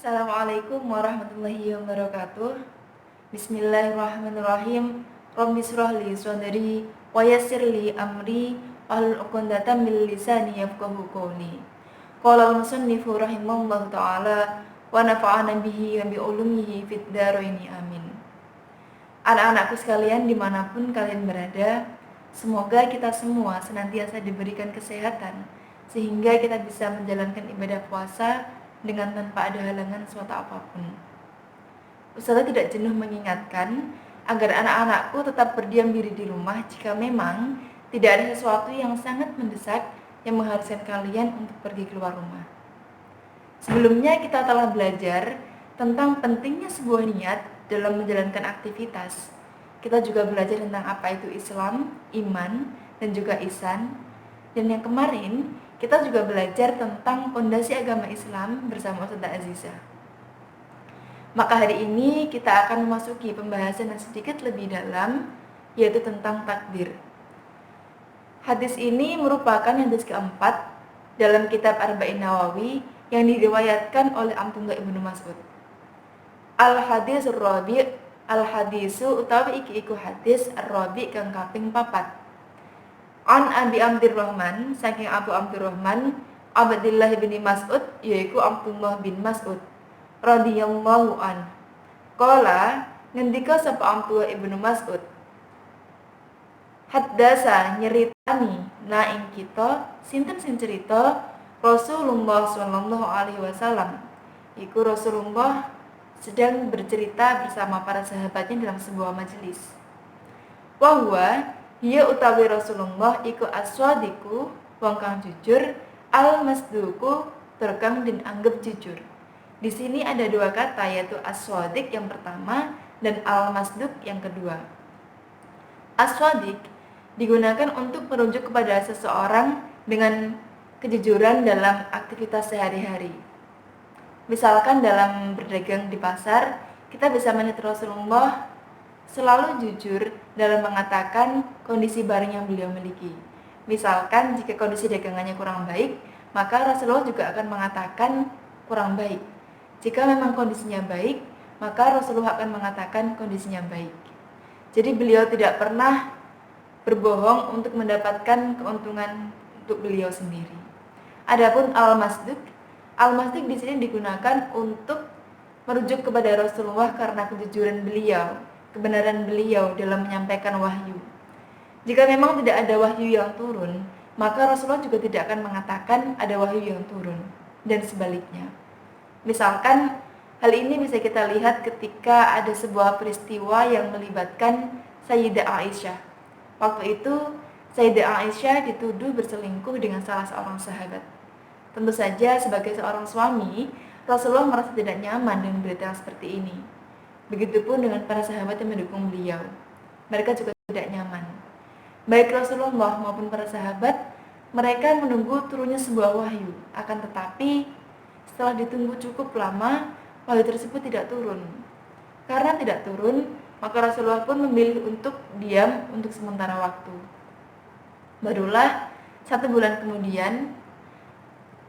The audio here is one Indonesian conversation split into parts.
Assalamualaikum warahmatullahi wabarakatuh. Bismillahirrahmanirrahim. Rabbi shrah li sadri wa yassir li amri wahlul 'uqdatam min lisani yafqahu qawli. Qala al-musannifu rahimallahu ta'ala wa nafa'ana bihi wa bi ulumihi fid dharaini amin. Anak-anakku sekalian dimanapun kalian berada, semoga kita semua senantiasa diberikan kesehatan sehingga kita bisa menjalankan ibadah puasa dengan tanpa ada halangan suatu apapun. Ustazah tidak jenuh mengingatkan agar anak-anakku tetap berdiam diri di rumah jika memang tidak ada sesuatu yang sangat mendesak yang mengharuskan kalian untuk pergi keluar rumah. Sebelumnya kita telah belajar tentang pentingnya sebuah niat dalam menjalankan aktivitas. Kita juga belajar tentang apa itu Islam, iman, dan juga ihsan. Dan yang kemarin kita juga belajar tentang fondasi agama Islam bersama Ustazah Aziza. Maka hari ini kita akan memasuki pembahasan yang sedikit lebih dalam, yaitu tentang takdir. Hadis ini merupakan hadis keempat dalam kitab Arba'in Nawawi yang diriwayatkan oleh Abdullah ibnu Mas'ud. Al-hadis ar-rabi' al-hadisu utawi iki hadis ar-rabi' kang kaping 4. An Abi Abdurrahman, saking Abu Abdurrahman Abdullah bin Mas'ud, yaitu Abdullah bin Mas'ud radhiyallahu an. Qala ngendika sapa Abdullah ibnu Mas'ud, haddasa nyeritani na ing kita sinten sing cerita Rasulullah sallallahu alaihi wasallam. Iku Rasulullah sedang bercerita bersama para sahabatnya dalam sebuah majelis. Wa huwa hiya utawi Rasulullah iku as-shadiqu wong kang jujur, al-masduqu tur kang den anggap jujur. Di sini ada dua kata, yaitu as-shadiq yang pertama dan al-masduq yang kedua. As-shadiq digunakan untuk merujuk kepada seseorang dengan kejujuran dalam aktivitas sehari-hari. Misalkan dalam berdagang di pasar, kita bisa melihat Rasulullah selalu jujur dalam mengatakan kondisi barang yang beliau miliki. Misalkan jika kondisi dagangannya kurang baik, maka Rasulullah juga akan mengatakan kurang baik. Jika memang kondisinya baik, maka Rasulullah akan mengatakan kondisinya baik. Jadi beliau tidak pernah berbohong untuk mendapatkan keuntungan untuk beliau sendiri. Adapun al-masduq di sini digunakan untuk merujuk kepada Rasulullah karena kejujuran beliau, kebenaran beliau dalam menyampaikan wahyu. Jika memang tidak ada wahyu yang turun, maka Rasulullah juga tidak akan mengatakan ada wahyu yang turun, dan sebaliknya. Misalkan hal ini bisa kita lihat ketika ada sebuah peristiwa yang melibatkan Sayyidah Aisyah. Waktu itu Sayyidah Aisyah dituduh berselingkuh dengan salah seorang sahabat. Tentu saja sebagai seorang suami, Rasulullah merasa tidak nyaman dengan berita yang seperti ini. Begitupun dengan para sahabat yang mendukung beliau. Mereka juga tidak nyaman. Baik Rasulullah maupun para sahabat, mereka menunggu turunnya sebuah wahyu. Akan tetapi, setelah ditunggu cukup lama, wahyu tersebut tidak turun. Karena tidak turun, maka Rasulullah pun memilih untuk diam untuk sementara waktu. Barulah 1 bulan kemudian,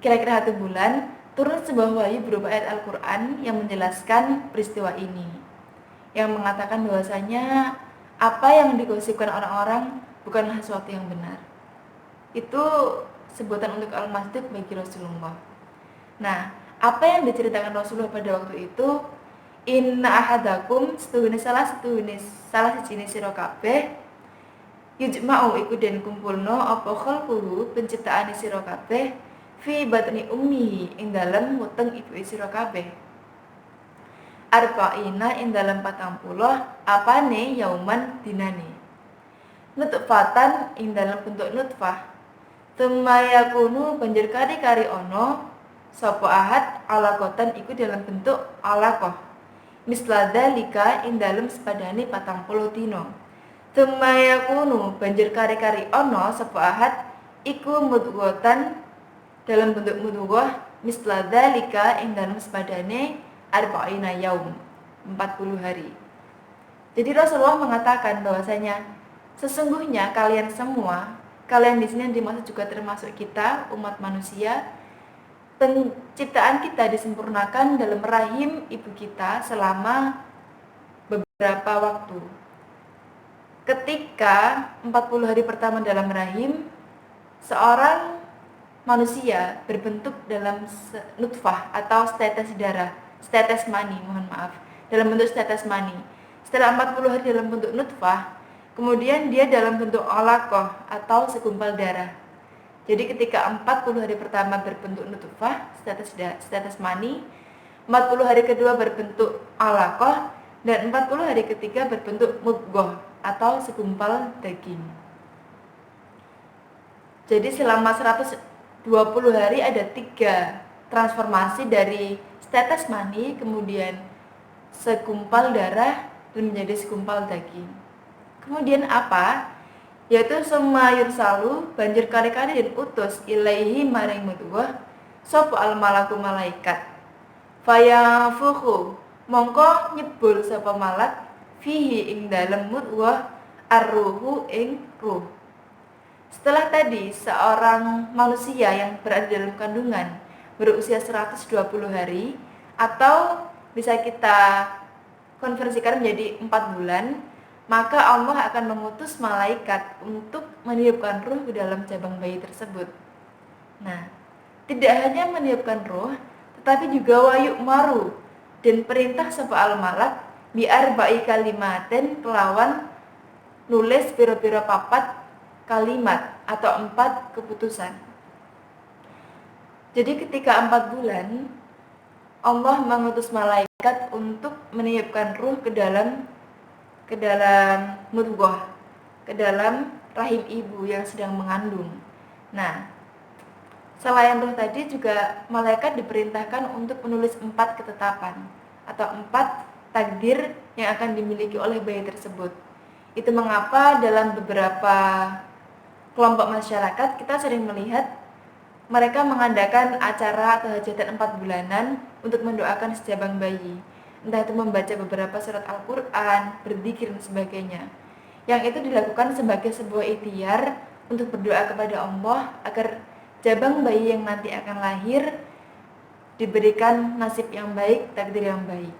kira-kira 1 bulan, turun sebuah wahyu berupa ayat Al-Quran yang menjelaskan peristiwa ini, yang mengatakan bahwasanya apa yang digosipkan orang-orang bukanlah sesuatu yang benar. Itu sebutan untuk al-masduq bagi Rasulullah. Nah, apa yang diceritakan Rasulullah pada waktu itu, inna ahadakum salah siji sira kabeh yujma'u iku den kumpulno apa khalquhu penciptaan sira kabeh fi batni ummihi ing dalem weteng ibu sira kabeh. Arba'ina ing dalem 40 apane yauman dinane. Nutfatan ing dalem bentuk nutfah. Tumayakunu banjur kari-kari ono sapa ahad alaqatan iku dalam bentuk alaqah. Misladalika ing dalem sepadane 40 dina. Tumayakunu banjur kari-kari ono sapa ahad iku mudghatan dalam bentuk mudghah misladalika ing dalem sepadane arba'ina yaum 40 hari. Jadi Rasulullah mengatakan bahwasanya sesungguhnya kalian semua, kalian di sini yang dimaksud juga termasuk kita umat manusia, penciptaan kita disempurnakan dalam rahim ibu kita selama beberapa waktu. Ketika 40 hari pertama dalam rahim, seorang manusia berbentuk dalam nutfah atau setetes darah, setetes mani, dalam bentuk setetes mani. Setelah 40 hari dalam bentuk nutfah, kemudian dia dalam bentuk alaqah atau segumpal darah. Jadi ketika 40 hari pertama berbentuk nutfah, setetes mani, 40 hari kedua berbentuk alaqah, dan 40 hari ketiga berbentuk mudghah atau segumpal daging. Jadi selama 120 hari ada 3 transformasi dari setetes mani, kemudian segumpal darah, dan menjadi segumpal daging. Kemudian apa? Yaitu summa yursalu, banjur kali-kali dan utus ilaihi maring mudghah sapa al malaku malaikat. Fayafuhu, mongko nyebul sapa malak fihi ing dalem mudghah ar-ruhu ing ruh. Setelah tadi seorang manusia yang berada dalam kandungan berusia 120 hari, atau bisa kita konversikan menjadi 4 bulan, maka Allah akan mengutus malaikat untuk meniupkan ruh ke dalam jabang bayi tersebut. Nah, tidak hanya meniupkan ruh, tetapi juga wayuk maru, dan perintah sapa al malak bi arba'i kalimatin kelawan nulis pira-pira papat kalimat atau 4 keputusan. Jadi ketika 4 bulan Allah mengutus malaikat untuk meniupkan ruh ke dalam mudghah, ke dalam rahim ibu yang sedang mengandung. Nah, selain ruh tadi juga malaikat diperintahkan untuk menulis 4 ketetapan atau 4 takdir yang akan dimiliki oleh bayi tersebut. Itu mengapa dalam beberapa kelompok masyarakat kita sering melihat mereka mengadakan acara atau hajatan 4 bulanan untuk mendoakan sejabang bayi. Entah itu membaca beberapa surat Al-Quran, berzikir dan sebagainya. Yang itu dilakukan sebagai sebuah ikhtiar untuk berdoa kepada Allah agar jabang bayi yang nanti akan lahir diberikan nasib yang baik, takdir yang baik.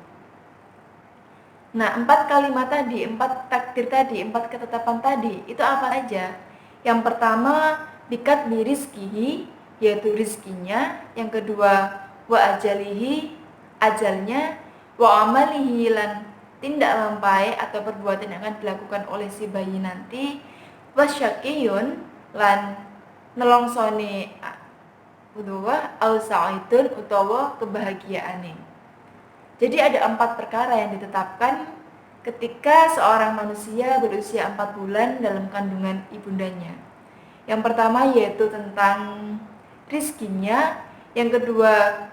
Nah, 4 kalimat tadi, 4 takdir tadi, 4 ketetapan tadi, itu apa aja? Yang pertama, bikat birizkihi, yaitu rizkinya. Yang kedua, wa ajalihi, ajalnya. Wa amalihi, lan tindak lampai atau perbuatan yang akan dilakukan oleh si bayi nanti. Wa syakiyun, lan nelongsoni uduwa au sa'idun utawa kebahagiaane. Jadi ada 4 perkara yang ditetapkan ketika seorang manusia berusia 4 bulan dalam kandungan ibundanya. Yang pertama yaitu tentang rizkinya, yang kedua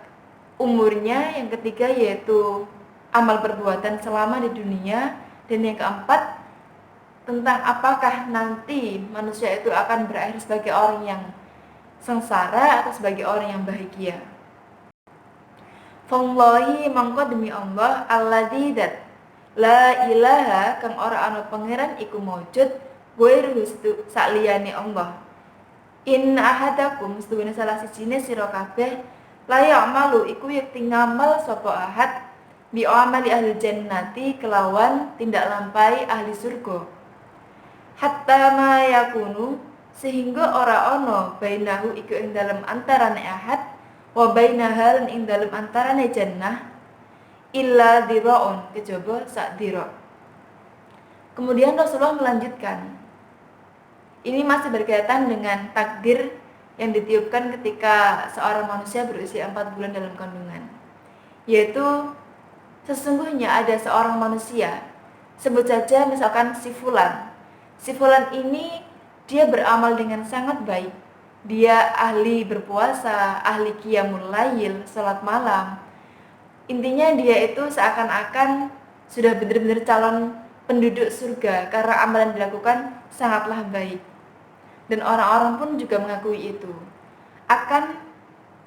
umurnya, yang ketiga yaitu amal perbuatan selama di dunia, dan yang keempat tentang apakah nanti manusia itu akan berakhir sebagai orang yang sengsara atau sebagai orang yang bahagia. Fallahi mangko demi Allah alladzi dat la ilaha kang ora ana pangeran iku maujud ghairu saliyane Allah. In ahadakum sedune salah sijine sira kabeh la ya'malu iku yakti ngamal sapa ahad bi amali ahli jannati kelawan tindak lampai ahli surga. Hatta ma yakunu sehingga ora ana bainahu iku ing dalem antarane ahad wa bainahal ing dalem antarane jannah illa diraun kejaba sak dira. Kemudian Rasulullah melanjutkan, ini masih berkaitan dengan takdir yang ditiupkan ketika seorang manusia berusia 4 bulan dalam kandungan, yaitu sesungguhnya ada seorang manusia, sebut saja misalkan si fulan. Si fulan ini dia beramal dengan sangat baik. Dia ahli berpuasa, ahli qiyamul lail, salat malam. Intinya dia itu seakan-akan sudah benar-benar calon penduduk surga karena amalan dilakukan sangatlah baik. Dan orang-orang pun juga mengakui itu.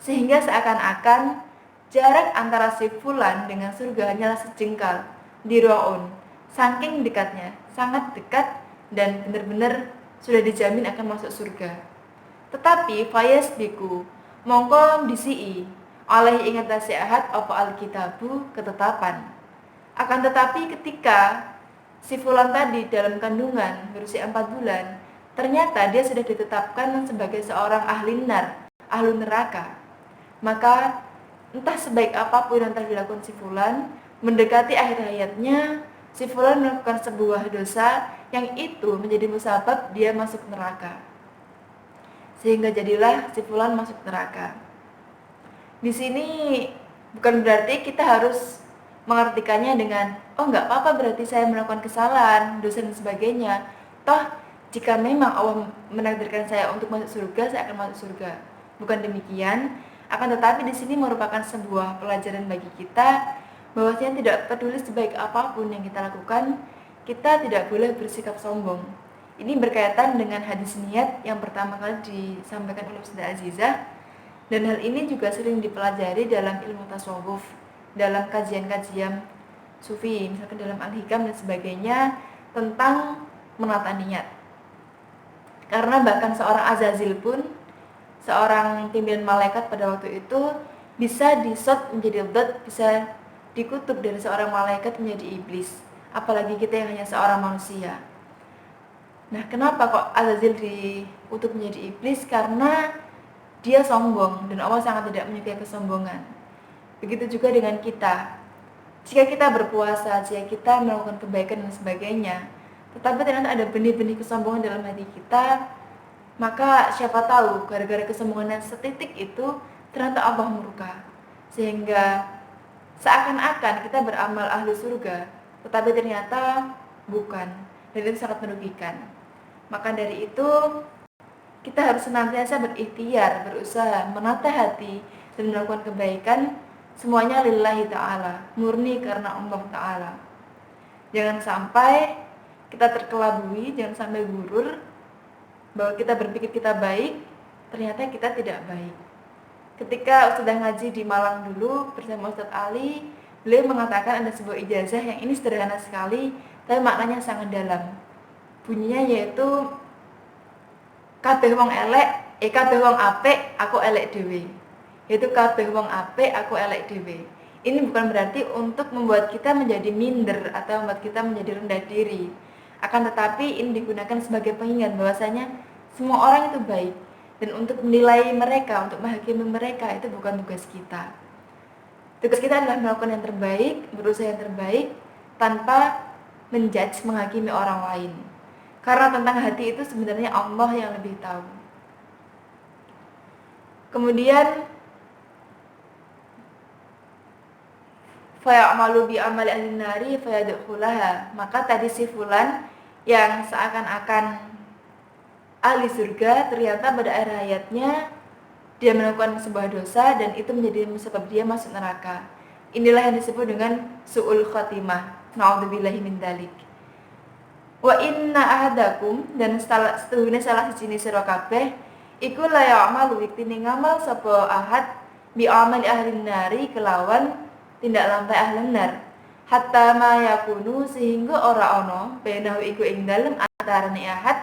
Sehingga seakan-akan jarak antara si fulan dengan surga hanyalah sejengkal, diraun, saking dekatnya, sangat dekat dan benar-benar sudah dijamin akan masuk surga. Tetapi fayasbiku mongko disii oleh ingat nasihat apa alkitabu ketetapan. Akan tetapi ketika si fulan tadi dalam kandungan berusia 4 bulan, ternyata dia sudah ditetapkan sebagai seorang ahli neraka. Maka entah sebaik apapun yang telah dilakukan si fulan, mendekati akhir hayatnya, si fulan melakukan sebuah dosa yang itu menjadi musabab dia masuk neraka. Sehingga jadilah si fulan masuk neraka. Di sini bukan berarti kita harus mengartikannya dengan nggak apa-apa berarti saya melakukan kesalahan, dosa dan sebagainya. Toh jika memang Allah menakdirkan saya untuk masuk surga, saya akan masuk surga. Bukan demikian. Akan tetapi di sini merupakan sebuah pelajaran bagi kita bahwasanya tidak peduli sebaik apapun yang kita lakukan, kita tidak boleh bersikap sombong. Ini berkaitan dengan hadis niat yang pertama kali disampaikan oleh Ustazah Azizah, dan hal ini juga sering dipelajari dalam ilmu tasawuf, dalam kajian-kajian sufi, misalkan dalam Al-Hikam dan sebagainya, tentang menata niat. Karena bahkan seorang Azazil pun, seorang pimpinan malaikat pada waktu itu, bisa disot menjadi dot, bisa dikutuk dari seorang malaikat menjadi iblis. Apalagi kita yang hanya seorang manusia. Nah, kenapa kok Azazil dikutuk menjadi iblis? Karena dia sombong dan Allah sangat tidak menyukai kesombongan. Begitu juga dengan kita. Jika kita berpuasa, jika kita melakukan kebaikan dan sebagainya, tetapi ternyata ada benih-benih kesombongan dalam hati kita, maka siapa tahu gara-gara kesombongan yang setitik itu ternyata Allah murka. Sehingga seakan-akan kita beramal ahli surga, tetapi ternyata bukan. Dan itu sangat merugikan. Maka dari itu kita harus senantiasa berikhtiar, berusaha menata hati dan melakukan kebaikan, semuanya lillahi ta'ala, murni karena Allah ta'ala. Jangan sampai kita terkelabui, jangan sampai gurur bahwa kita berpikir kita baik, ternyata kita tidak baik. Ketika sudah ngaji di Malang dulu bersama Ustadz Ali, beliau mengatakan ada sebuah ijazah yang ini sederhana sekali, tapi maknanya sangat dalam. Bunyinya yaitu kabeh wong elek, kabeh wong apik, aku elek dhewe. Yaitu kabeh wong apik, aku elek dhewe. Ini bukan berarti untuk membuat kita menjadi minder atau membuat kita menjadi rendah diri. Akan tetapi ini digunakan sebagai pengingat bahwasanya semua orang itu baik, dan untuk menilai mereka, untuk menghakimi mereka itu bukan tugas kita. Tugas kita adalah melakukan yang terbaik, berusaha yang terbaik tanpa menjudge, menghakimi orang lain. Karena tentang hati itu sebenarnya Allah yang lebih tahu. Kemudian fayamalu bi amali ahli nari fayadkhulaha. Maka tadi si fulan yang seakan-akan ahli surga, ternyata pada akhir hayatnya dia melakukan sebuah dosa dan itu menjadi sebab dia masuk neraka. Inilah yang disebut dengan su'ul khatimah. Na'udzubillahi min dzalik. Wa inna ahadakum, dan setuhune salah siji sira kabeh iku la ya'malu iktine ngamal sapa ahad bi amali ahli nari kelawan tindak lampai ahli nar, hatta ma yakunu sehingga ora ana bainahu iku ing dalem antarane ahad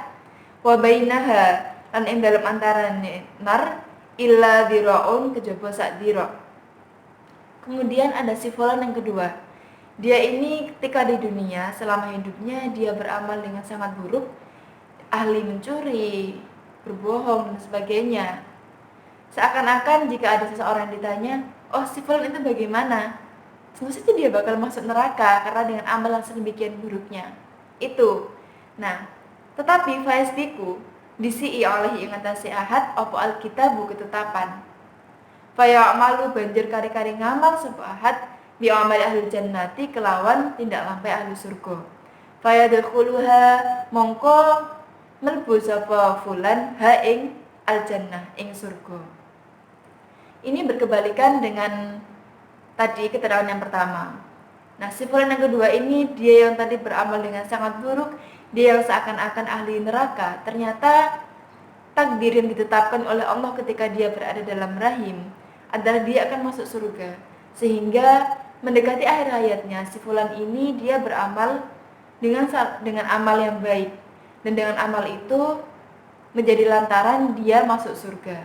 wa bainaha lan ing dalem antarane nar illa diraun kejaba sak dira. Kemudian ada sifulan yang kedua. Dia ini ketika di dunia, selama hidupnya dia beramal dengan sangat buruk, ahli mencuri, berbohong dan sebagainya. Seakan-akan jika ada seseorang yang ditanya, si fulan itu bagaimana? Semestinya dia bakal masuk neraka karena dengan amal yang sedemikian buruknya. Itu. Nah, tetapi faisbiku disii oleh ingatasi ahad opo alkitabu ketetapan. Faya malu banjir kari-kari ngamal sapa ahad bi amali ahli jannati kelawan tindak lampai ahli surga. Faya dakhuluha mongko mlebu sapa fulan ha ing aljannah ing surga. Ini berkebalikan dengan tadi keterangan yang pertama. Nah, si fulan yang kedua ini dia yang tadi beramal dengan sangat buruk, dia yang seakan-akan ahli neraka, ternyata takdir yang ditetapkan oleh Allah ketika dia berada dalam rahim adalah dia akan masuk surga. Sehingga mendekati akhir hayatnya, si fulan ini dia beramal dengan amal yang baik, dan dengan amal itu menjadi lantaran dia masuk surga.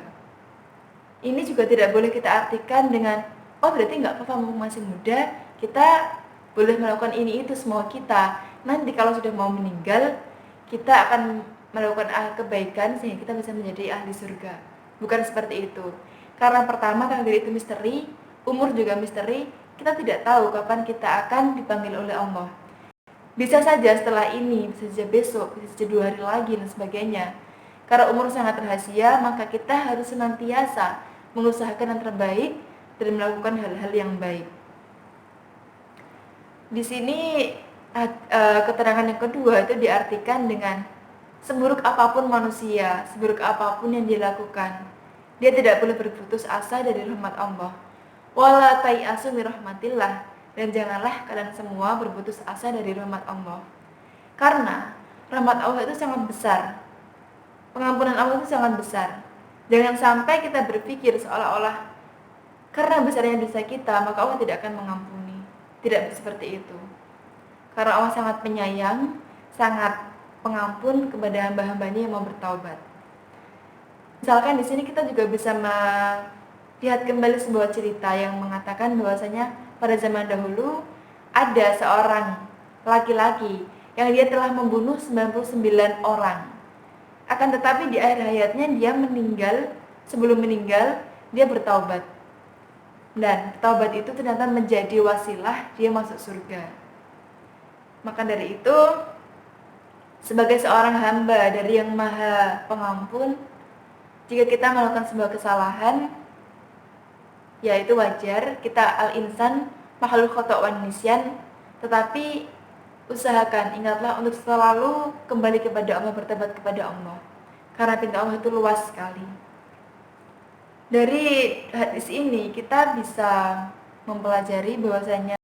Ini juga tidak boleh kita artikan dengan, oh berarti nggak apa-apa mumpung masih muda, kita boleh melakukan ini itu semua kita. Nanti kalau sudah mau meninggal, kita akan melakukan kebaikan sehingga kita bisa menjadi ahli surga. Bukan seperti itu. Karena pertama, takdir itu misteri, umur juga misteri, kita tidak tahu kapan kita akan dipanggil oleh Allah. Bisa saja setelah ini, bisa saja besok, bisa saja 2 hari lagi dan sebagainya. Karena umur sangat rahasia, maka kita harus senantiasa mengusahakan yang terbaik dan melakukan hal-hal yang baik. Di sini keterangan yang kedua itu diartikan dengan seburuk apapun manusia, seburuk apapun yang dilakukan, dia tidak boleh berputus asa dari rahmat Allah. Wala tai'asu min rahmatillah, dan janganlah kalian semua berputus asa dari rahmat Allah. Karena rahmat Allah itu sangat besar. Pengampunan Allah itu sangat besar. Jangan sampai kita berpikir seolah-olah karena besarnya dosa kita, maka Allah tidak akan mengampuni. Tidak seperti itu. Karena Allah sangat penyayang, sangat pengampun kepada hamba-hambanya yang mau bertaubat. Misalkan di sini kita juga bisa melihat kembali sebuah cerita yang mengatakan bahwasanya pada zaman dahulu ada seorang laki-laki yang dia telah membunuh 99 orang. Akan tetapi di akhir hayatnya dia meninggal, sebelum meninggal dia bertaubat. Dan taubat itu ternyata menjadi wasilah dia masuk surga. Maka dari itu, sebagai seorang hamba dari yang maha pengampun, jika kita melakukan sebuah kesalahan, yaitu wajar, kita al-insan makhluk khata' wan nisyan, tetapi usahakan, ingatlah untuk selalu kembali kepada Allah, bertobat kepada Allah, karena pintu Allah itu luas sekali. Dari hadis ini kita bisa mempelajari bahwasanya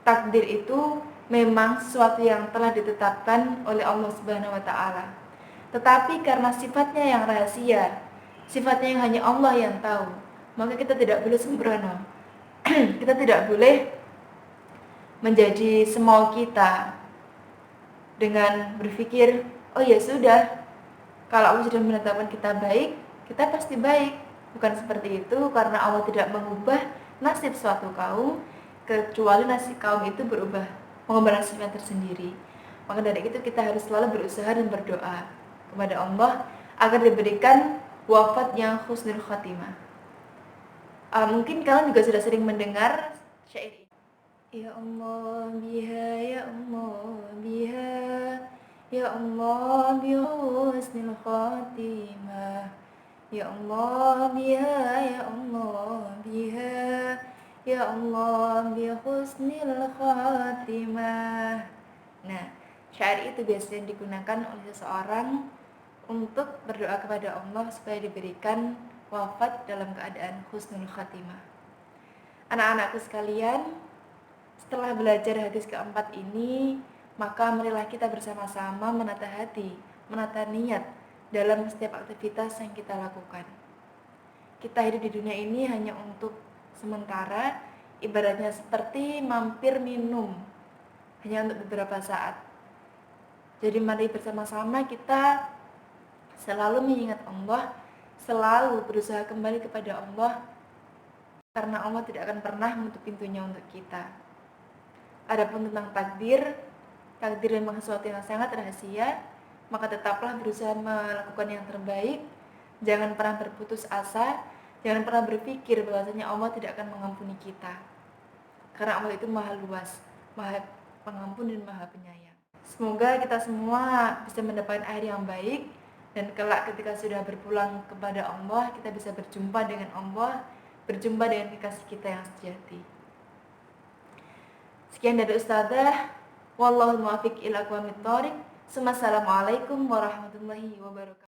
takdir itu memang sesuatu yang telah ditetapkan oleh Allah Subhanahu wa taala. Tetapi karena sifatnya yang rahasia, sifatnya yang hanya Allah yang tahu, maka kita tidak boleh sembrono. Kita tidak boleh menjadi semau kita dengan berpikir, oh ya sudah, kalau Allah sudah menetapkan kita baik, kita pasti baik. Bukan seperti itu, karena Allah tidak mengubah nasib suatu kaum kecuali nasib kaum itu mengubah nasibnya tersendiri. Maka dari itu kita harus selalu berusaha dan berdoa kepada Allah agar diberikan wafat yang husnul khatimah. Mungkin kalian juga sudah sering mendengar syair ini. Ya Allah biha, ya Allah biha, ya Allah bi husnul khatimah, ya Allah biha, ya Allah biha, ya Allah bi husnul khatimah. Nah, syair itu biasanya digunakan oleh seseorang untuk berdoa kepada Allah supaya diberikan wafat dalam keadaan husnul khatimah. Anak-anakku sekalian, setelah belajar hadis keempat ini, maka marilah kita bersama-sama menata hati, menata niat dalam setiap aktivitas yang kita lakukan. Kita hidup di dunia ini hanya untuk sementara, ibaratnya seperti mampir minum, hanya untuk beberapa saat. Jadi mari bersama-sama kita selalu mengingat Allah, selalu berusaha kembali kepada Allah, karena Allah tidak akan pernah menutup pintunya untuk kita. Adapun tentang takdir memang sesuatu yang sangat rahasia, maka tetaplah berusaha melakukan yang terbaik. Jangan pernah berputus asa, jangan pernah berpikir bahwasanya Allah tidak akan mengampuni kita, karena Allah itu maha luas, maha pengampun dan maha penyayang. Semoga kita semua bisa mendapatkan akhir yang baik, dan kelak ketika sudah berpulang kepada Allah, kita bisa berjumpa dengan Allah, berjumpa dengan kekasih kita yang sejati. Sekian dari Ustazah. Wallahul muwaffiq ila aqwamit thoriq. Assalamualaikum warahmatullahi wabarakatuh.